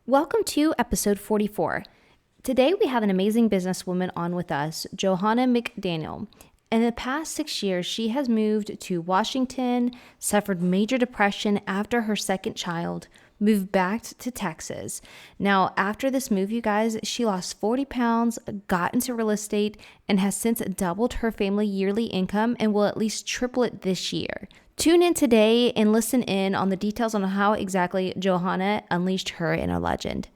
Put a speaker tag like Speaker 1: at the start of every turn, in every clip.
Speaker 1: Welcome to episode 44. Today we have an amazing businesswoman on with us, Johanna McDaniel. In the past 6 years, she has moved to Washington, suffered major depression after her second child, moved back to Texas. Now, after this move, you guys, she lost 40 pounds, got into real estate, and has since doubled her family yearly income and will at least triple it this year. Tune in today and listen in on the details on how exactly Johanna unleashed her inner legend.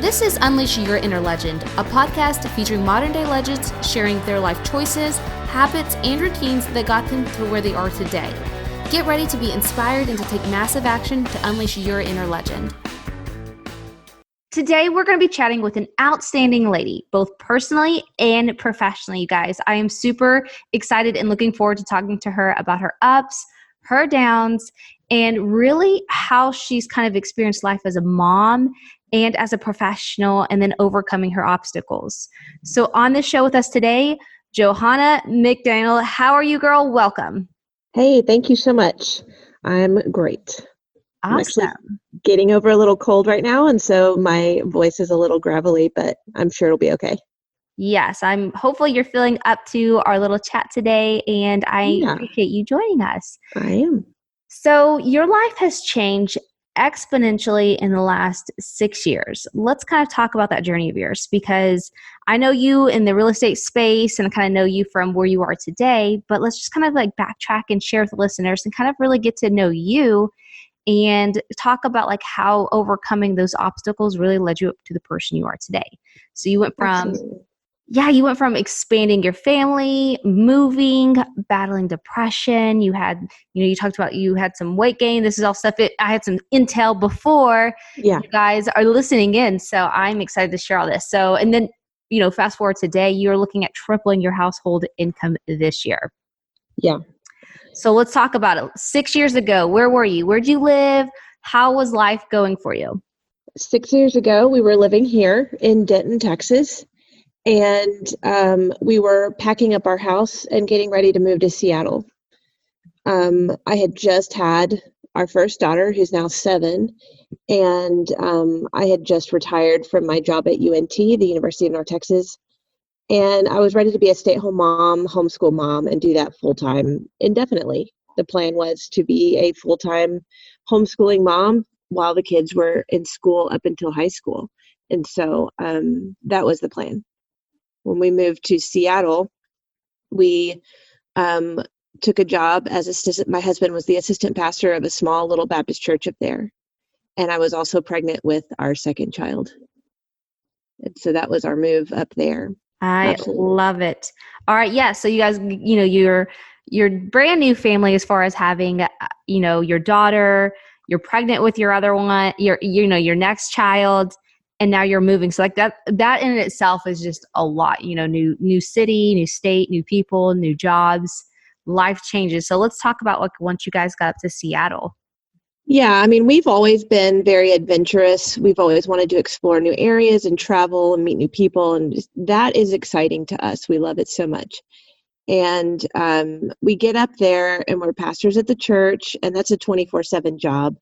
Speaker 1: This is Unleash Your Inner Legend, a podcast featuring modern-day legends sharing their life choices, habits, and routines that got them to where they are today. Get ready to be inspired and to take massive action to unleash your inner legend. Today, we're going to be chatting with an outstanding lady, both personally and professionally, you guys. I am super excited and looking forward to talking to her about her ups, her downs, and really how she's kind of experienced life as a mom and as a professional, and then overcoming her obstacles. So on the show with us today, Johanna McDaniel. How are you, girl? Welcome.
Speaker 2: Hey, thank you so much. I'm great. I'm actually
Speaker 1: Awesome.
Speaker 2: getting over a little cold right now, and so my voice is a little gravelly, but I'm sure it'll be okay.
Speaker 1: Yes, hopefully you're feeling up to our little chat today, and I
Speaker 2: Yeah,
Speaker 1: appreciate you joining us.
Speaker 2: I am.
Speaker 1: So your life has changed exponentially in the last 6 years. Let's kind of talk about that journey of yours, because I know you in the real estate space and I kind of know you from where you are today, but let's just kind of like backtrack and share with the listeners and kind of really get to know you and talk about like how overcoming those obstacles really led you up to the person you are today. So
Speaker 2: Absolutely.
Speaker 1: you went from expanding your family, moving, battling depression. You talked about you had some weight gain. This is all stuff I had some intel before
Speaker 2: Yeah,
Speaker 1: you guys are listening in. So I'm excited to share all this. So, and then, fast forward today, you're looking at tripling your household income this year.
Speaker 2: yeah.
Speaker 1: So let's talk about it. 6 years ago, where were you? Where'd you live? How was life going for you?
Speaker 2: 6 years ago, we were living here in Denton, Texas, and we were packing up our house and getting ready to move to Seattle. I had just had our first daughter, who's now 7, and I had just retired from my job at UNT, the University of North Texas. And I was ready to be a stay-at-home mom, homeschool mom, and do that full-time indefinitely. The plan was to be a full-time homeschooling mom while the kids were in school up until high school. And so that was the plan. When we moved to Seattle, we took a job as assistant. My husband was the assistant pastor of a small little Baptist church up there. And I was also pregnant with our second child. And so that was our move up there.
Speaker 1: I
Speaker 2: Absolutely.
Speaker 1: love it. All right. Yeah. So you guys, your brand new family as far as having, your daughter, you're pregnant with your other one, your next child, and now you're moving. So like that in itself is just a lot, new city, new state, new people, new jobs, life changes. So let's talk about like once you guys got up to Seattle.
Speaker 2: Yeah, I mean, we've always been very adventurous. We've always wanted to explore new areas and travel and meet new people. And that is exciting to us. We love it so much. And we get up there and we're pastors at the church, and that's a 24/7 job.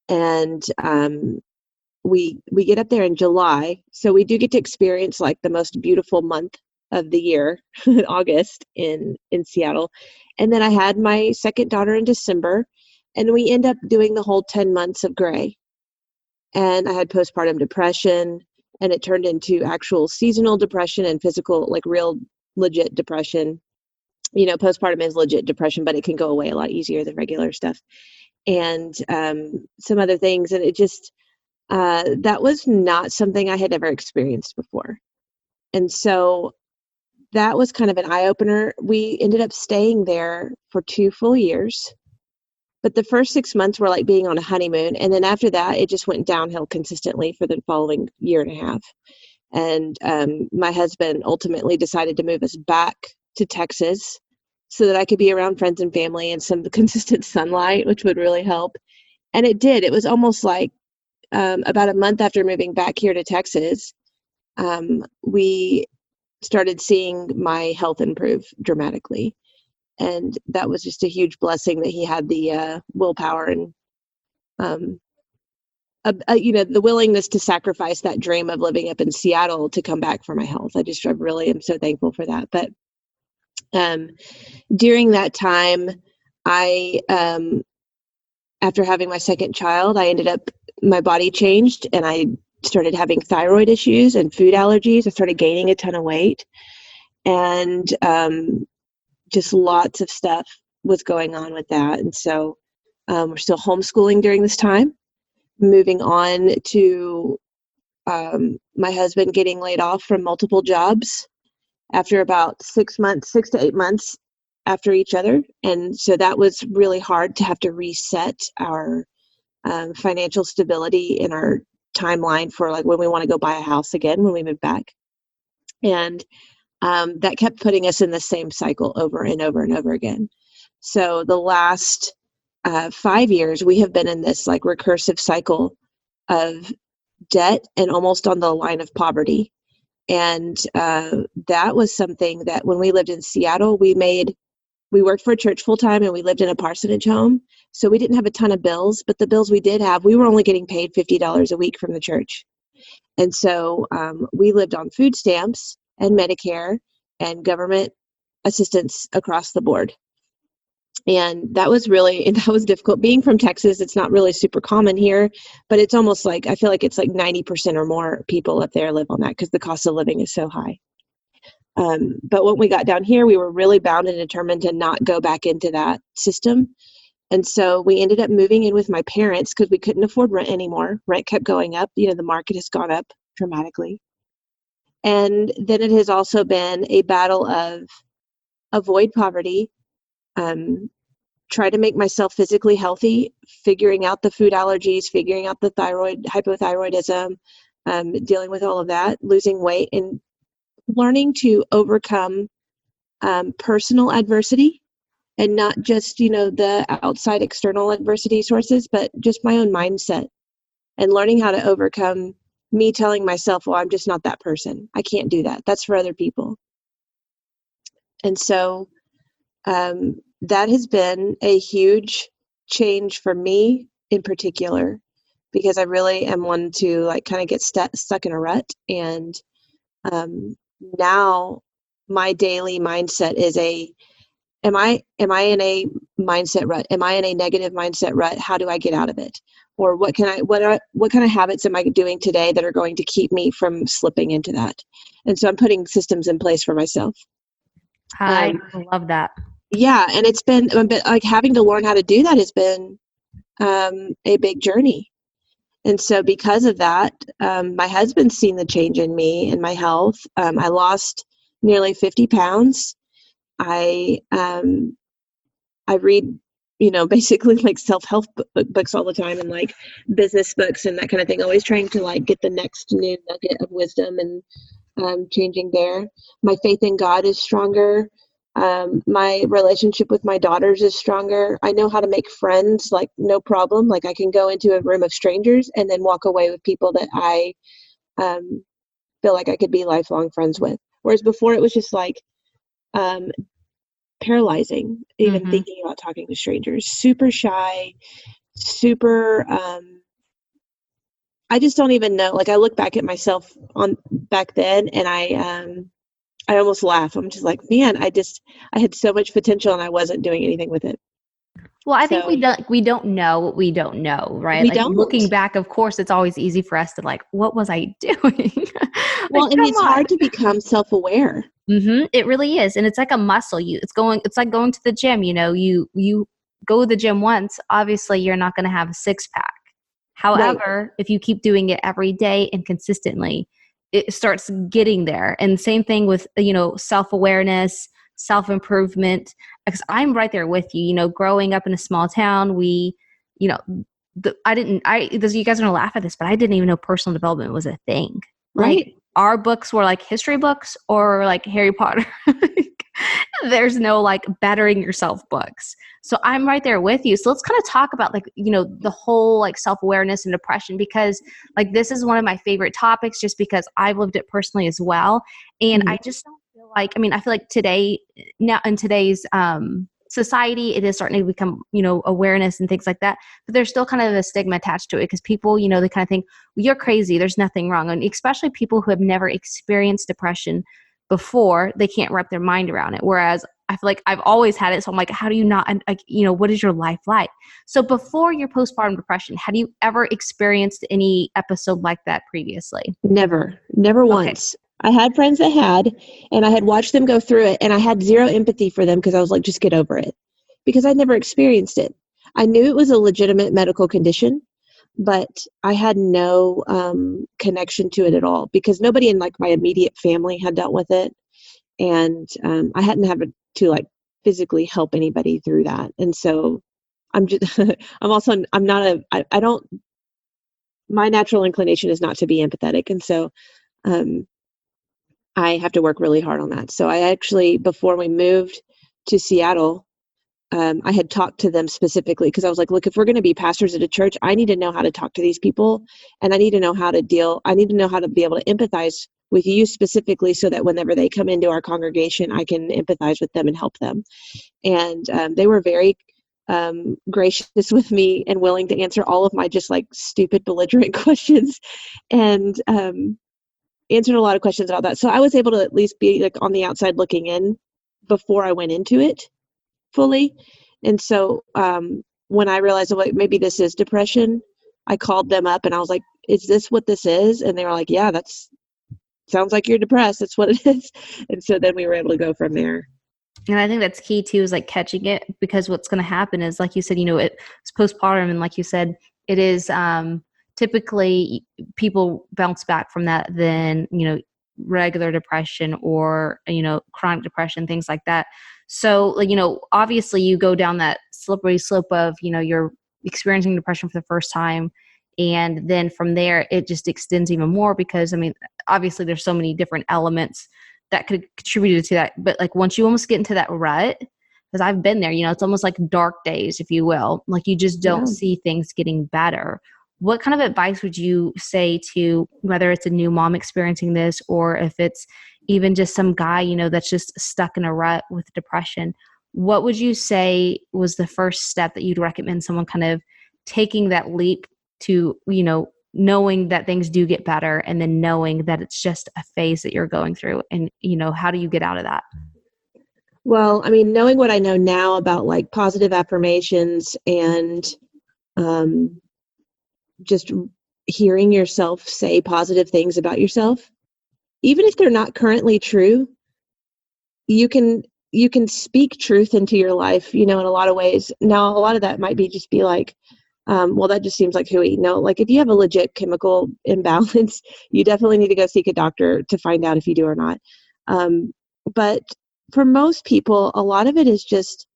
Speaker 2: And we get up there in July. So we do get to experience like the most beautiful month of the year, August in Seattle. And then I had my second daughter in December, and we end up doing the whole 10 months of gray. And I had postpartum depression, and it turned into actual seasonal depression and physical, like real legit depression. Postpartum is legit depression, but it can go away a lot easier than regular stuff. And some other things. And it just, that was not something I had ever experienced before. And so that was kind of an eye opener. We ended up staying there for 2 full years. But the first 6 months were like being on a honeymoon. And then after that, it just went downhill consistently for the following year and a half. And my husband ultimately decided to move us back to Texas so that I could be around friends and family and some consistent sunlight, which would really help. And it did. It was almost like about a month after moving back here to Texas, we started seeing my health improve dramatically. And that was just a huge blessing that he had the willpower and the willingness to sacrifice that dream of living up in Seattle to come back for my health. I really am so thankful for that. But during that time, I, after having my second child, my body changed and I started having thyroid issues and food allergies. I started gaining a ton of weight, and just lots of stuff was going on with that. And so we're still homeschooling during this time, moving on to my husband getting laid off from multiple jobs after about 6 to 8 months after each other. And so that was really hard to have to reset our financial stability in our timeline for like when we want to go buy a house again when we move back. And that kept putting us in the same cycle over and over and over again. So the last 5 years, we have been in this like recursive cycle of debt and almost on the line of poverty. And that was something that when we lived in Seattle, we worked for a church full time and we lived in a parsonage home. So we didn't have a ton of bills, but the bills we did have, we were only getting paid $50 a week from the church. And so we lived on food stamps and Medicare and government assistance across the board. And that was difficult. Being from Texas, it's not really super common here, but it's almost like, I feel like it's like 90% or more people up there live on that because the cost of living is so high. But when we got down here, we were really bound and determined to not go back into that system. And so we ended up moving in with my parents because we couldn't afford rent anymore. Rent kept going up. The market has gone up dramatically. And then it has also been a battle of avoid poverty, try to make myself physically healthy, figuring out the food allergies, figuring out the hypothyroidism, dealing with all of that, losing weight, and learning to overcome personal adversity and not just, the outside external adversity sources, but just my own mindset and learning how to overcome me telling myself, well, I'm just not that person. I can't do that. That's for other people. And so that has been a huge change for me in particular, because I really am one to like kind of get stuck in a rut. And now my daily mindset is am I in a mindset rut? Am I in a negative mindset rut? How do I get out of it? Or what kind of habits am I doing today that are going to keep me from slipping into that? And so I'm putting systems in place for myself.
Speaker 1: I love that.
Speaker 2: Yeah. And it's been a bit like having to learn how to do that has been a big journey. And so because of that, my husband's seen the change in me and my health. I lost nearly 50 pounds. I read, basically like self-help books all the time and like business books and that kind of thing, always trying to like get the next new nugget of wisdom and changing there. My faith in God is stronger. My relationship with my daughters is stronger. I know how to make friends, like no problem. Like I can go into a room of strangers and then walk away with people that I feel like I could be lifelong friends with. Whereas before it was just like paralyzing, even thinking about talking to strangers. Super shy, super I just don't even know. Like I look back at myself on back then and I almost laugh. I'm just like, man, I had so much potential and I wasn't doing anything with it.
Speaker 1: Well, I think we don't know what we don't know, right?
Speaker 2: We
Speaker 1: Like
Speaker 2: don't.
Speaker 1: looking back, of course, it's always easy for us to like, what was I doing?
Speaker 2: Well,
Speaker 1: Like,
Speaker 2: and
Speaker 1: come
Speaker 2: it's
Speaker 1: on.
Speaker 2: hard to become self-aware.
Speaker 1: It really is. And it's like a muscle. It's like going to the gym, you go to the gym once, obviously you're not going to have a six pack. However, if you keep doing it every day and consistently, it starts getting there. And same thing with, self-awareness, self-improvement, because I'm right there with you, growing up in a small town, we, you know, you guys are going to laugh at this, but I didn't even know personal development was a thing. Like our books were like history books or like Harry Potter. There's no like bettering yourself books. So I'm right there with you. So let's kind of talk about like, the whole like self-awareness and depression, because like this is one of my favorite topics just because I've lived it personally as well. And I just don't feel like, I feel like today now in today's society, it is starting to become, awareness and things like that, but there's still kind of a stigma attached to it because people, they kind of think, well, you're crazy, there's nothing wrong. And especially people who have never experienced depression before, they can't wrap their mind around it. Whereas I feel like I've always had it. So I'm like, how do you not, like, what is your life like? So before your postpartum depression, had you ever experienced any episode like that previously?
Speaker 2: Never
Speaker 1: Okay.
Speaker 2: once. I had friends that had, and I had watched them go through it, and I had zero empathy for them because I was like, just get over it. Because I'd never experienced it. I knew it was a legitimate medical condition, but I had no connection to it at all because nobody in like my immediate family had dealt with it. And I hadn't had to like physically help anybody through that. And so I'm just, I'm not I don't, my natural inclination is not to be empathetic. And so um, I have to work really hard on that. So I actually, before we moved to Seattle, I had talked to them specifically because I was like, look, if we're going to be pastors at a church, I need to know how to talk to these people, and I need to know how to I need to know how to be able to empathize with you specifically so that whenever they come into our congregation, I can empathize with them and help them. And they were very gracious with me and willing to answer all of my just like stupid, belligerent questions, and answered a lot of questions about that. So I was able to at least be like on the outside looking in before I went into it fully. And so when I realized, well, maybe this is depression, I called them up and I was like, is this what this is? And they were like, yeah, that's sounds like you're depressed. That's what it is. And so then we were able to go from there.
Speaker 1: And I think that's key too, is like catching it, because what's going to happen is, like you said, it's postpartum. And like you said, it is typically people bounce back from that than, regular depression or, chronic depression, things like that. So like, obviously you go down that slippery slope of, you're experiencing depression for the first time. And then from there, it just extends even more because, I mean, obviously there's so many different elements that could have contributed to that. But like once you almost get into that rut, because I've been there, it's almost like dark days, if you will. Like you just don't
Speaker 2: Yeah.
Speaker 1: see things getting better. What kind of advice would you say to, whether it's a new mom experiencing this or if it's even just some guy, that's just stuck in a rut with depression? What would you say was the first step that you'd recommend someone kind of taking that leap to, knowing that things do get better and then knowing that it's just a phase that you're going through? And, how do you get out of that?
Speaker 2: Well, I mean, knowing what I know now about like positive affirmations and um, just hearing yourself say positive things about yourself, even if they're not currently true, you can speak truth into your life, in a lot of ways. Now, a lot of that might be just be like, well, that just seems like hooey. No, like if you have a legit chemical imbalance, you definitely need to go seek a doctor to find out if you do or not. But for most people, a lot of it is just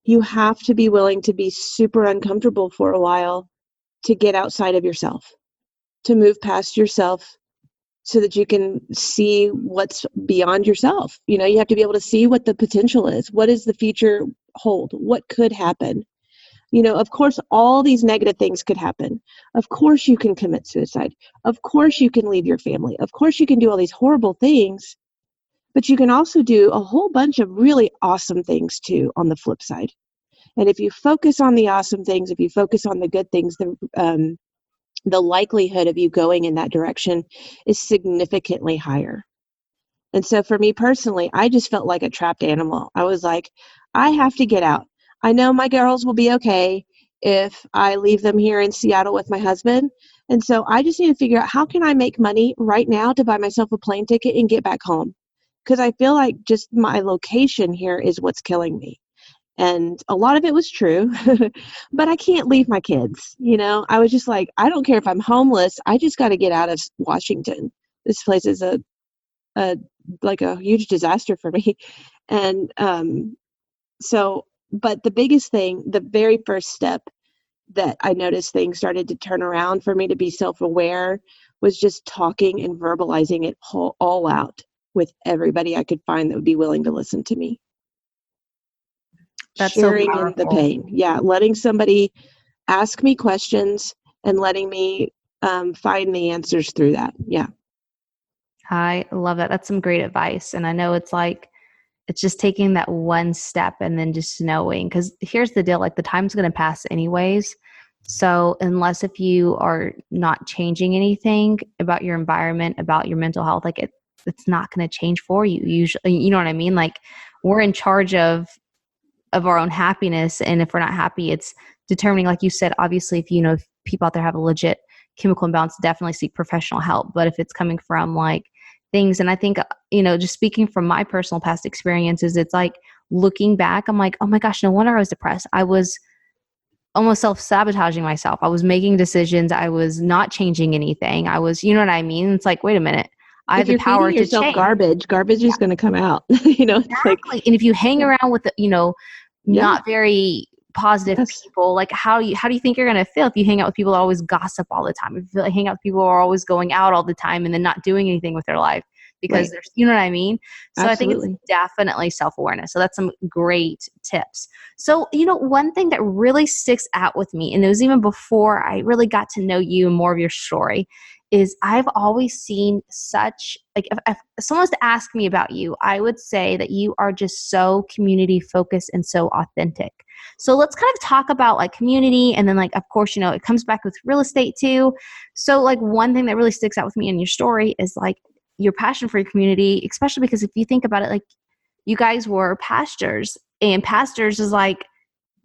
Speaker 2: you have to be willing to be super uncomfortable for a while to get outside of yourself, to move past yourself so that you can see what's beyond yourself. You have to be able to see what the potential is. What does the future hold? What could happen? Of course, all these negative things could happen. Of course, you can commit suicide. Of course, you can leave your family. Of course, you can do all these horrible things, but you can also do a whole bunch of really awesome things too on the flip side. And if you focus on the awesome things, if you focus on the good things, the likelihood of you going in that direction is significantly higher. And so for me personally, I just felt like a trapped animal. I was like, I have to get out. I know my girls will be okay if I leave them here in Seattle with my husband. And so I just need to figure out how can I make money right now to buy myself a plane ticket and get back home? Because I feel like just my location here is what's killing me. And a lot of it was true, but I can't leave my kids. I was just like, I don't care if I'm homeless. I just got to get out of Washington. This place is a like a huge disaster for me. And so, but the biggest thing, the very first step that I noticed things started to turn around for me to be self-aware was just talking and verbalizing it all out with everybody I could find that would be willing to listen to me.
Speaker 1: That's so
Speaker 2: Sharing in the
Speaker 1: powerful.
Speaker 2: pain. Yeah, letting somebody ask me questions and letting me find the answers through that. Yeah.
Speaker 1: I love that. That's some great advice. And I know it's like, It's just taking that one step and then just knowing, because here's the deal, like the time's going to pass anyways. So unless if you are not changing anything about your environment, about your mental health, like it's not going to change for you. Usually, you know what I mean? Like we're in charge of our own happiness. And if we're not happy, it's determining, like you said, obviously, if you know, if people out there have a legit chemical imbalance, definitely seek professional help. But if it's coming from like things, and I think, you know, just speaking from my personal past experiences, it's like looking back, I'm like, oh my gosh, no wonder I was depressed. I was almost self-sabotaging myself. I was making decisions. I was not changing anything. I was, you know what I mean? It's like, wait a minute. I
Speaker 2: If
Speaker 1: have the
Speaker 2: you're feeding
Speaker 1: power to
Speaker 2: yourself
Speaker 1: change.
Speaker 2: garbage is going to come out. It's like,
Speaker 1: Exactly. And if you hang
Speaker 2: yeah,
Speaker 1: around with, you know,
Speaker 2: yeah,
Speaker 1: not very positive
Speaker 2: yes,
Speaker 1: people, like how do you think you're going to feel if you hang out with people that always gossip all the time? If you like, hang out with people who are always going out all the time and then not doing anything with their life because
Speaker 2: right,
Speaker 1: there's, you know what I mean? So I think it's
Speaker 2: absolutely.
Speaker 1: definitely self-awareness. So that's some great tips. So, you know, one thing that really sticks out with me, and it was even before I really got to know you and more of your story, is I've always seen such, like, if someone was to ask me about you, I would say that you are just so community focused and so authentic. So let's kind of talk about like community, and then like, of course, you know, it comes back with real estate too. So like one thing that really sticks out with me in your story is like your passion for your community, especially because if you think about it, like you guys were pastors, and pastors is like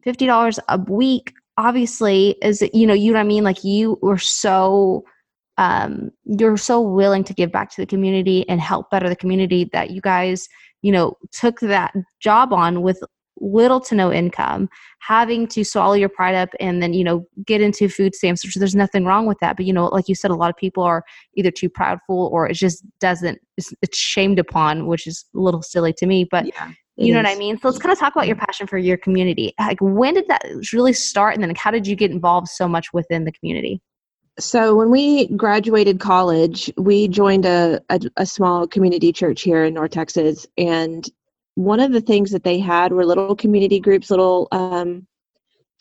Speaker 1: $50 a week, obviously, is, you know what I mean? Like you were so you're so willing to give back to the community and help better the community that you guys, you know, took that job on with little to no income, having to swallow your pride up and then, you know, get into food stamps, which there's nothing wrong with that. But, you know, like you said, a lot of people are either too proudful or it just doesn't, it's shamed upon, which is a little silly to me. But
Speaker 2: Yeah, it
Speaker 1: you know what I
Speaker 2: is.
Speaker 1: mean? So let's kind of talk about
Speaker 2: Yeah.
Speaker 1: your passion for your community. Like, when did that really start? And then like, how did you get involved so much within the community?
Speaker 2: So when we graduated college, we joined a small community church here in North Texas. And one of the things that they had were little community groups, little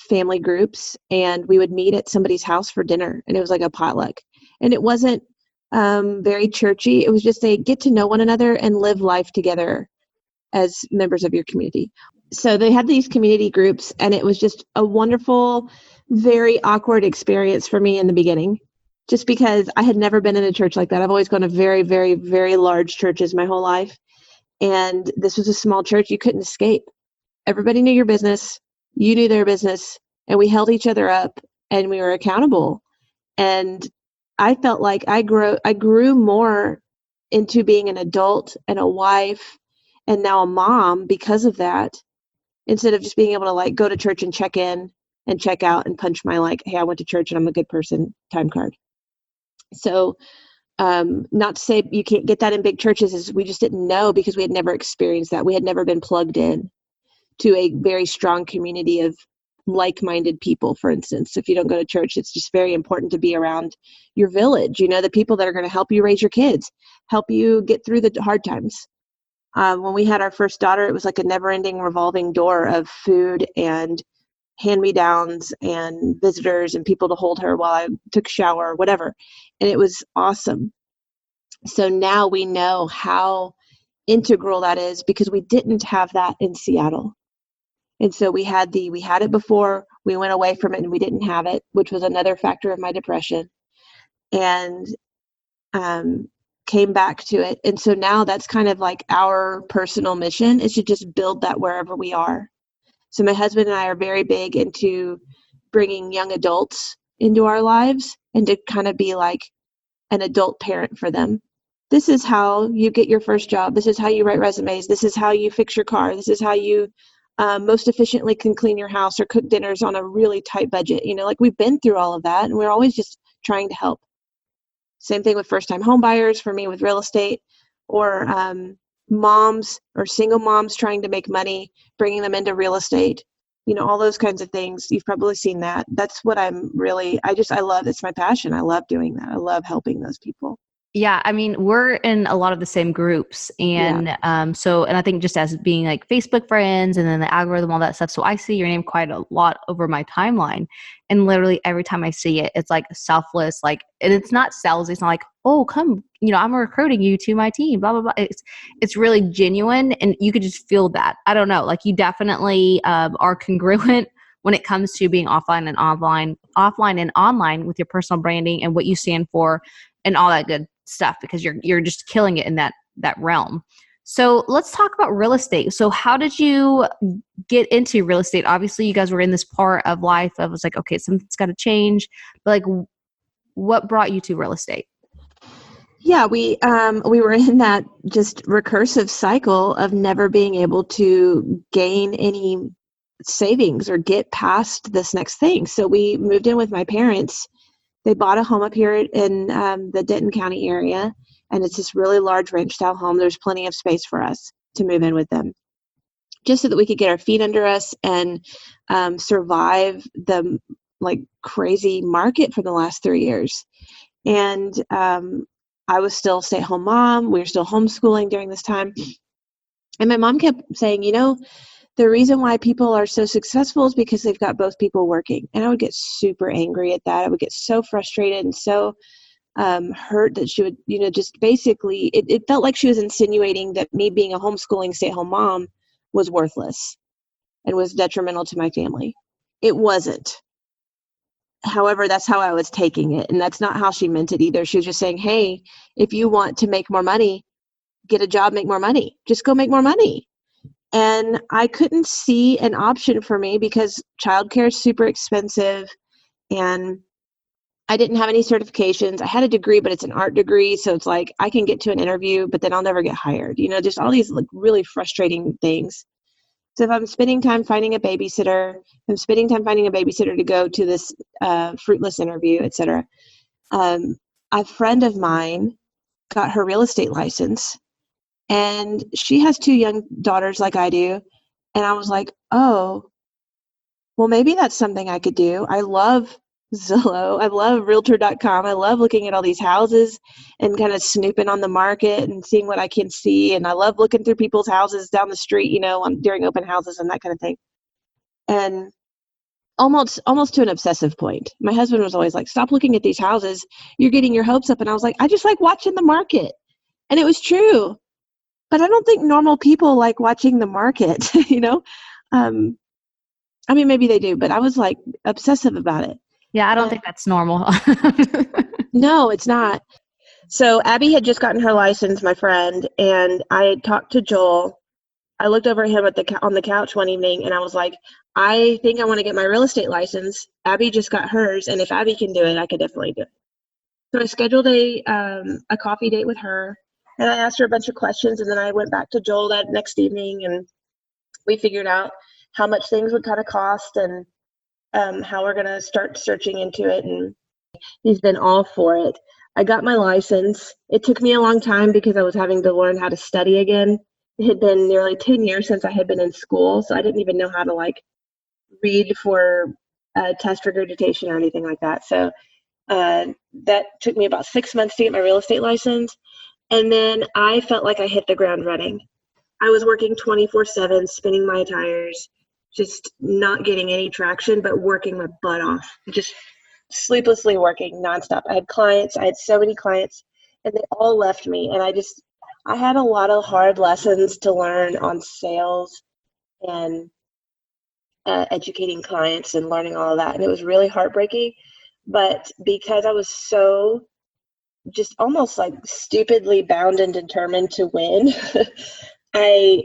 Speaker 2: family groups. And we would meet at somebody's house for dinner. And it was like a potluck. And it wasn't very churchy. It was just a get to know one another and live life together as members of your community. So they had these community groups, and it was just a wonderful, very awkward experience for me in the beginning, just because I had never been in a church like that. I've always gone to very, very, very large churches my whole life. And this was a small church. You couldn't escape. Everybody knew your business. You knew their business. And we held each other up and we were accountable. And I felt like I grew more into being an adult and a wife and now a mom because of that, instead of just being able to like go to church and check in and check out and punch my like, hey, I went to church and I'm a good person time card. So not to say you can't get that in big churches, is we just didn't know because we had never experienced that. We had never been plugged in to a very strong community of like-minded people. For instance, if you don't go to church, it's just very important to be around your village, you know, the people that are going to help you raise your kids, help you get through the hard times. When we had our first daughter, it was like a never-ending revolving door of food and hand-me-downs and visitors and people to hold her while I took a shower or whatever. And it was awesome. So now we know how integral that is because we didn't have that in Seattle. And so we had it before, we went away from it and we didn't have it, which was another factor of my depression. And um, came back to it. And so now that's kind of like our personal mission, is to just build that wherever we are. So my husband and I are very big into bringing young adults into our lives and to kind of be like an adult parent for them. This is how you get your first job. This is how you write resumes. This is how you fix your car. This is how you most efficiently can clean your house or cook dinners on a really tight budget. You know, like we've been through all of that and we're always just trying to help. Same thing with first-time home buyers for me with real estate, or moms or single moms trying to make money, bringing them into real estate. You know, all those kinds of things. You've probably seen that. That's what I'm really, I love, it's my passion. I love doing that. I love helping those people.
Speaker 1: Yeah, I mean, we're in a lot of the same groups.
Speaker 2: Yeah.
Speaker 1: And and I think just as being like Facebook friends and then the algorithm, all that stuff. So I see your name quite a lot over my timeline. And literally every time I see it, it's like selfless, like, and it's not sales. It's not like, oh, come, I'm recruiting you to my team, blah, blah, blah. It's really genuine. And you could just feel that. I don't know. Like, you definitely are congruent when it comes to being offline and online with your personal branding and what you stand for and all that good stuff, because you're just killing it in that realm. So let's talk about real estate. So how did you get into real estate? Obviously, you guys were in this part of life that was like, okay, something's got to change. But like, what brought you to real estate?
Speaker 2: Yeah, we were in that just recursive cycle of never being able to gain any savings or get past this next thing. So we moved in with my parents. They bought a home up here in the Denton County area, and it's this really large ranch style home. There's plenty of space for us to move in with them, just so that we could get our feet under us and survive the like crazy market for the last 3 years. And I was still stay-at-home mom. We were still homeschooling during this time. And my mom kept saying, the reason why people are so successful is because they've got both people working. And I would get super angry at that. I would get so frustrated and so hurt that she would, just basically, it felt like she was insinuating that me being a homeschooling stay-at-home mom was worthless and was detrimental to my family. It wasn't. However, that's how I was taking it. And that's not how she meant it either. She was just saying, hey, if you want to make more money, get a job, make more money. Just go make more money. And I couldn't see an option for me because childcare is super expensive and I didn't have any certifications. I had a degree, but it's an art degree. So it's like I can get to an interview, but then I'll never get hired. Just all these like really frustrating things. So if I'm spending time finding a babysitter, I'm spending time finding a babysitter to go to this fruitless interview, etc. Um, a friend of mine got her real estate license, and she has two young daughters like I do. And I was like, oh, well, maybe that's something I could do. I love Zillow. I love Realtor.com. I love looking at all these houses and kind of snooping on the market and seeing what I can see. And I love looking through people's houses down the street, during open houses and that kind of thing. And almost to an obsessive point. My husband was always like, stop looking at these houses. You're getting your hopes up. And I was like, I just like watching the market. And it was true. But I don't think normal people like watching the market, I mean, maybe they do, but I was like obsessive about it.
Speaker 1: Yeah, I don't
Speaker 2: And
Speaker 1: think that's normal.
Speaker 2: no, it's not. So Abby had just gotten her license, my friend, and I had talked to Joel. I looked over at him on the couch one evening, and I was like, I think I want to get my real estate license. Abby just got hers, and if Abby can do it, I could definitely do it. So I scheduled a coffee date with her, and I asked her a bunch of questions, and then I went back to Joel that next evening, and we figured out how much things would kind of cost and how we're going to start searching into it. And he's been all for it. I got my license. It took me a long time because I was having to learn how to study again. It had been nearly 10 years since I had been in school, so I didn't even know how to like read for test regurgitation or anything like that. So that took me about 6 months to get my real estate license. And then I felt like I hit the ground running. I was working 24/7, spinning my tires, just not getting any traction, but working my butt off, just sleeplessly working nonstop. I had so many clients, and they all left me. And I had a lot of hard lessons to learn on sales and educating clients and learning all of that. And it was really heartbreaking. But because I was so just almost like stupidly bound and determined to win, I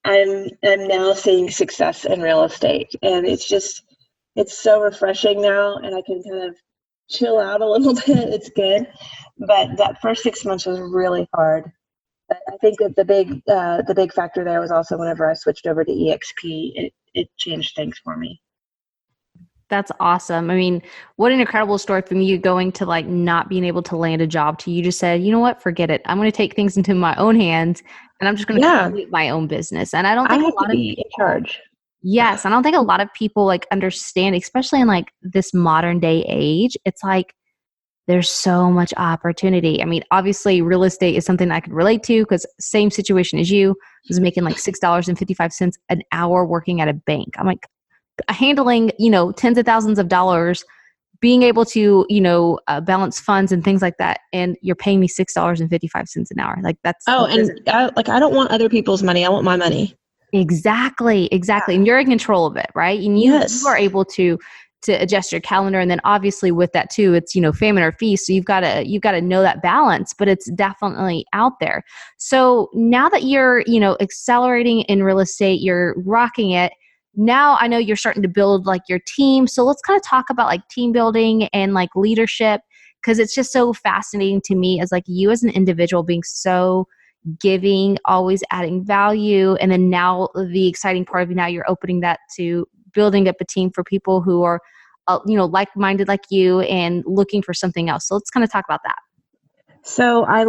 Speaker 2: I'm now seeing success in real estate, and it's so refreshing now, and I can kind of chill out a little bit. It's good, but that first 6 months was really hard. But I think that the big factor there was also whenever I switched over to EXP, it changed things for me.
Speaker 1: That's awesome. I mean, what an incredible story from you going to like not being able to land a job to you just said, you know what, forget it. I'm going to take things into my own hands and I'm just going to
Speaker 2: Yeah,
Speaker 1: create my own business. And I don't
Speaker 2: I
Speaker 1: think
Speaker 2: have
Speaker 1: a
Speaker 2: to
Speaker 1: lot of
Speaker 2: be in
Speaker 1: people,
Speaker 2: charge.
Speaker 1: yes, I don't think a lot of people like understand, especially in like this modern day age. It's like there's so much opportunity. I mean, obviously real estate is something I could relate to because same situation as you, was making like $6.55 an hour working at a bank. I'm like handling, tens of thousands of dollars, being able to, balance funds and things like that. And you're paying me $6.55 an hour. Like that's,
Speaker 2: I don't want other people's money. I want my money.
Speaker 1: Exactly. And you're in control of it, right? And you are able to adjust your calendar. And then obviously with that too, it's, famine or feast. So you've got to know that balance, but it's definitely out there. So now that you're, accelerating in real estate, you're rocking it. Now I know you're starting to build like your team. So let's kind of talk about like team building and like leadership, because it's just so fascinating to me as like you as an individual being so giving, always adding value. And then now the exciting part of now you're opening that to building up a team for people who are, like-minded like you and looking for something else. So let's kind of talk about that.
Speaker 2: So I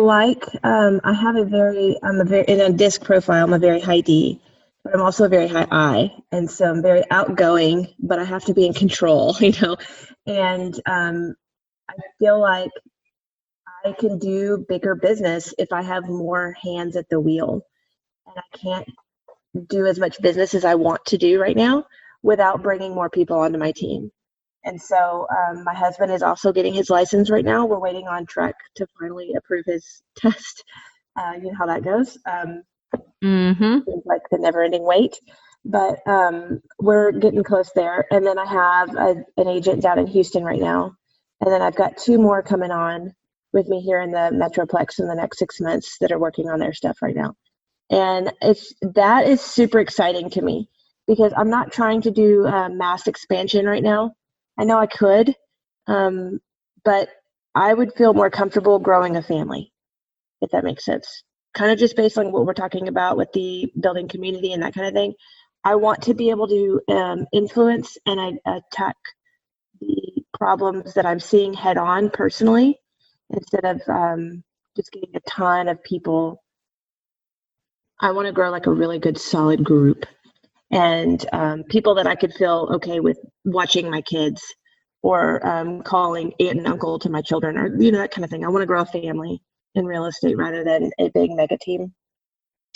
Speaker 2: in a disc profile, I'm a very high D, but I'm also a very high I. And so I'm very outgoing, but I have to be in control, and I feel like I can do bigger business if I have more hands at the wheel. And I can't do as much business as I want to do right now without bringing more people onto my team. And so my husband is also getting his license right now. We're waiting on Trek to finally approve his test. You know how that goes. It's like the never-ending wait. But we're getting close there. And then I have an agent down in Houston right now. And then I've got 2 more coming on with me here in the Metroplex in the next 6 months that are working on their stuff right now. And that is super exciting to me because I'm not trying to do mass expansion right now. I know I could, but I would feel more comfortable growing a family, if that makes sense. Kind of just based on what we're talking about with the building community and that kind of thing. I want to be able to influence and attack the problems that I'm seeing head on personally, instead of just getting a ton of people. I want to grow like a really good solid group and people that I could feel okay with watching my kids or calling aunt and uncle to my children or, that kind of thing. I want to grow a family in real estate rather than a big mega team.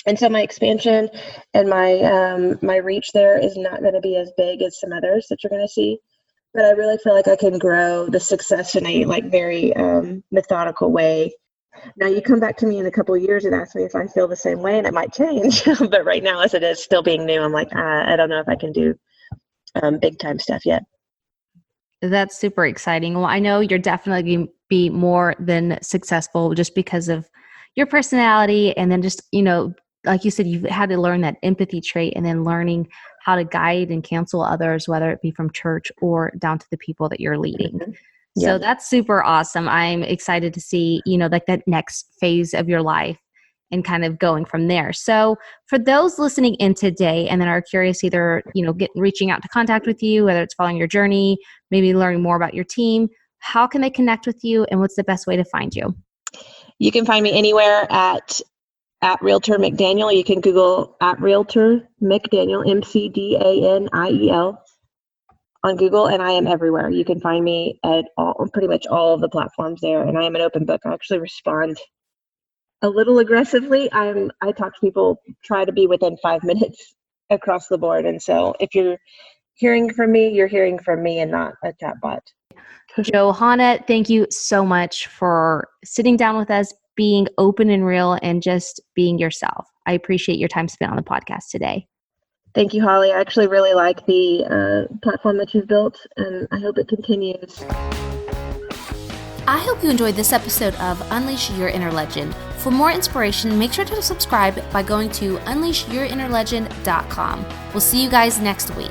Speaker 2: And so my expansion and my reach there is not going to be as big as some others that you're going to see. But I really feel like I can grow the success in a very methodical way. Now you come back to me in a couple of years and ask me if I feel the same way, and it might change. But right now, as it is still being new, I'm like, I don't know if I can do big time stuff yet.
Speaker 1: That's super exciting. Well, I know you're definitely going to be more than successful just because of your personality. And then just, like you said, you've had to learn that empathy trait and then learning how to guide and counsel others, whether it be from church or down to the people that you're leading. Mm-hmm. So that's super awesome. I'm excited to see, like that next phase of your life and kind of going from there. So for those listening in today and then are curious, either, reaching out to contact with you, whether it's following your journey, maybe learning more about your team, how can they connect with you and what's the best way to find you?
Speaker 2: You can find me anywhere at Realtor McDaniel. You can Google at Realtor McDaniel, McDaniel on Google, and I am everywhere. You can find me at pretty much all of the platforms there, and I am an open book. I actually respond a little aggressively. I talk to people, try to be within 5 minutes across the board. And so if you're hearing from me, you're hearing from me and not a chatbot.
Speaker 1: Johanna, thank you so much for sitting down with us, being open and real, and just being yourself. I appreciate your time spent on the podcast today.
Speaker 2: Thank you, Hollie. I actually really like the platform that you've built, and I hope it continues.
Speaker 1: I hope you enjoyed this episode of Unleash Your Inner Legend. For more inspiration, make sure to subscribe by going to unleashyourinnerlegend.com. We'll see you guys next week.